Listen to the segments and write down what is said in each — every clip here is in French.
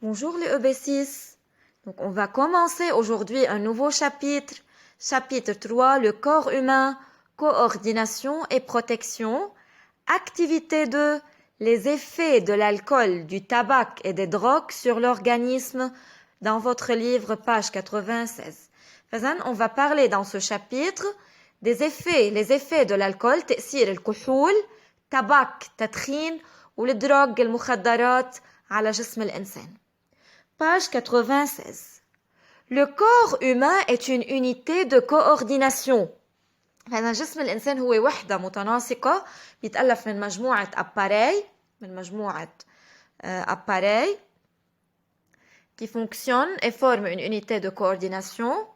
Bonjour les EB6. Donc on va commencer aujourd'hui un nouveau chapitre, chapitre 3, le corps humain, coordination et protection. Activité 2, les effets de l'alcool, du tabac et des drogues sur l'organisme dans votre livre, page 96. On va parler dans ce chapitre des effets, les effets de l'alcool, تأثير الكحول, tabac, تدخين, والدروغ, المخدرات على جسم الإنسان. Page 96. Le corps humain est une unité de coordination. جسم الإنسان هو وحدة متناسقة بيتألف من مجموعة appareils qui fonctionnent et forment une unité de coordination.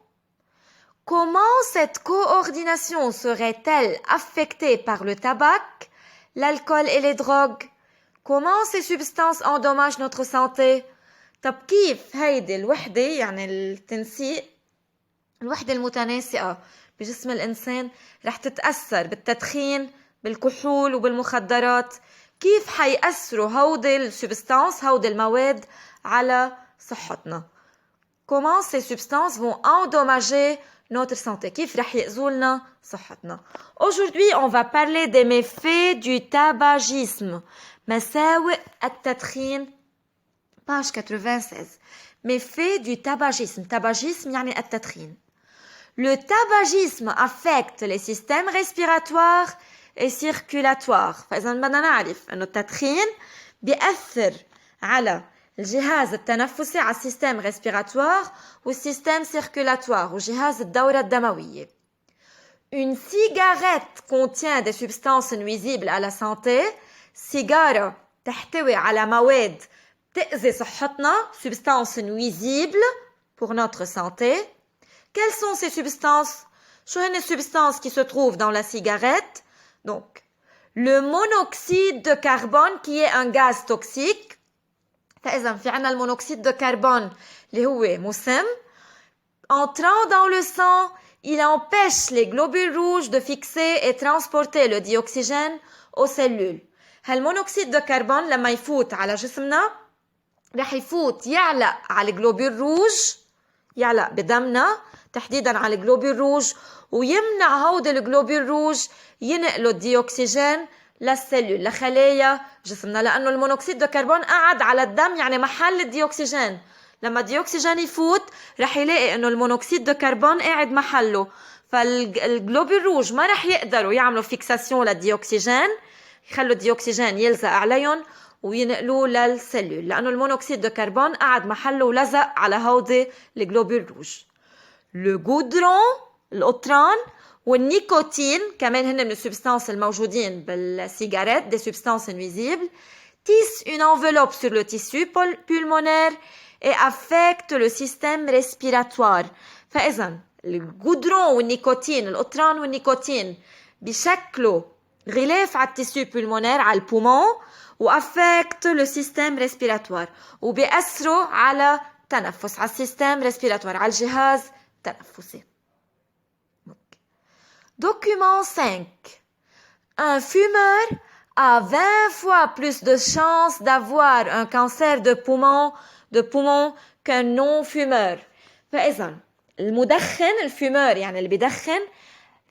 Comment cette coordination serait-elle affectée par le tabac, l'alcool et les drogues? Comment ces substances endommagent notre santé? طب كيف هيدي الوحدة يعني التنسيق الوحدة المتناسقة بجسم الإنسان رح تتأثر بالتدخين بالكحول وبالمخدرات؟ كيف حيأثروا هودي السبستانس هودي المواد على صحتنا؟ Comment ces substances vont endommager notre santé? كيف رح يأذولنا صحتنا؟ Aujourd'hui, on va parler des méfaits du tabagisme. مساوئ التدخين. Page 96. Méfaits du tabagisme. Tabagisme يعني التدخين. Le tabagisme affecte les systèmes respiratoires et circulatoires. فإذا بدنا نعرف إنه التدخين بيأثر على الجهاز التنفسي على السيستم respiratoire والسيستم circulatoire وجهاز الدورة الدموية. Une cigarette contient des substances nuisibles à la santé. سيجارة تحتوي على مواد تأذي صحتنا, substances nuisibles pour notre santé. Quelles sont ces substances? شو هن substances qui se trouvent dans la cigarette? Donc, le monoxyde de carbone qui est un gaz toxique. فإذا في عنا المونوكسيد de carbone اللي هو مسم. Entrant dans le sang, il empêche les globules rouges de fixer et transporter le dioxygène aux cellules. هالمونوكسيد de carbone لما يفوت على جسمنا رح يفوت يعلق على الجلوبول روج, يعلق بدمنا تحديدا على الجلوبول روج, ويمنع هودي الجلوبول روج ينقلوا الديوكسيجين للسلول لخلايا جسمنا, لأنه المونوكسيد دو كربون قعد على الدم يعني محل الديوكسيجين. لما الديوكسيجين يفوت رح يلاقي انه المونوكسيد دو كربون قاعد محله, فالجلوبول روج ما رح يقدروا يعملوا فيكساسيون للديوكسيجين, يخلوا الديوكسيجين يلزق عليهم وينقلوه للسلول, لأنه المونوكسيد دو كربون قعد محله ولزق على هودي الجلوبول روج. Le goudron, القطران, والنيكوتين كمان هن من السبستانس الموجودين بالسيجارات, des substances nuisibles, tissent une enveloppe sur le tissu pulmonaire et affectent le système respiratoire. فإذا الجودرون والنيكوتين, القطران والنيكوتين بشكلوا غلاف على التيسيو pulmonaire, على البومون, وأفكت le système respiratoire, وبيأثروا على التنفس, على السيستم respiratoire, على الجهاز التنفسي. Document 5. Un fumeur a 20 fois plus de chances d'avoir un cancer de poumon qu'un non-fumeur. فإذا المدخن, الفيمور يعني اللي بيدخن,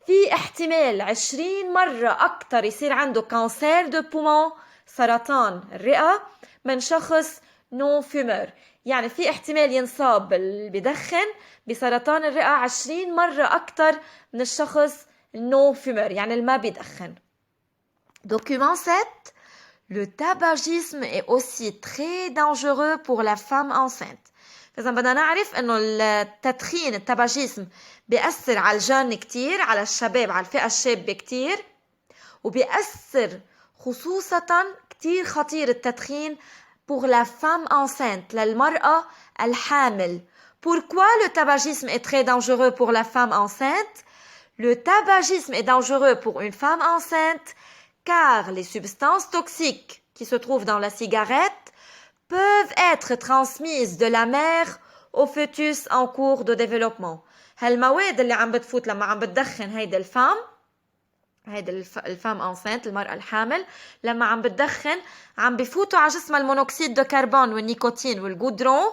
في احتمال 20 مرة أكتر يصير عنده كانسير دو بومون, سرطان الرئة, من شخص نون فيمور. يعني في احتمال ينصاب اللي بيدخن بسرطان الرئة 20 مرة أكتر من الشخص نون فيمور, يعني اللي ما بيدخن. Document 7. Le tabagisme est aussi très dangereux pour la femme enceinte. فإذا بدنا نعرف إنه التدخين, التباجيسم, بيأثر على الجن كتير, على الشباب, على الفئة الشابة كتير, وبيأثر خصوصاً كتير خطير التدخين pour la femme enceinte, للمرأة الحامل. Pourquoi le tabagisme est très dangereux pour la femme enceinte? Le tabagisme est dangereux pour une femme enceinte car les substances toxiques qui se trouvent dans la cigarette peuvent être transmises de la mère au fœtus en cours de développement. هالمواد اللي عم بتفوت لما عم بتدخن هيدا الفام هيدا الفام انسنت المرأة الحامل لما عم بتدخن عم بفوتوا على جسمها المونوكسيد دو كربون والنيكوتين والجودرون.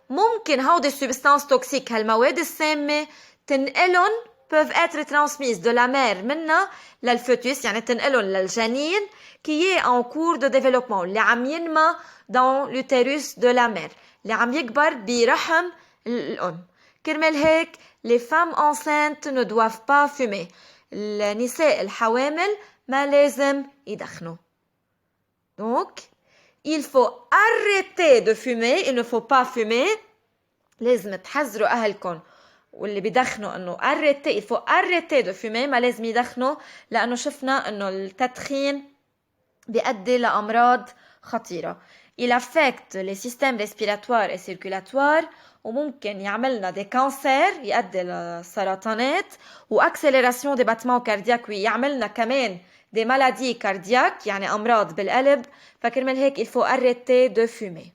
ممكن هودي السبستانس توكسيك هالمواد السامة تنقلن peuvent être transmises de la mère منها للفوتوس، يعني تنقلن للجنين qui est en cours de développement اللي عم ينمى dans l'utérus de la mère اللي عم يكبر برحم الأم. كرمال هيك les femmes enceintes ne doivent pas fumer. النساء الحوامل ما لازم يدخنوا. Donc, il faut arrêter de fumer, il ne faut pas fumer. لازم تحذروا أهلكم واللي بيدخنوا إنه arrêter, il faut arrêter de fumer، ما لازم يدخنوا لأنه شفنا إنه التدخين بيؤدي لأمراض خطيرة. Il affecte les systèmes respiratoires et circulatoires وممكن يعملنا des cancers، يؤدي لسرطانات وaccélération des battements cardiaques، ويعملنا كمان des maladies cardiaques يعني أمراض بالقلب. فكرمال هيك il faut arrêter de fumer.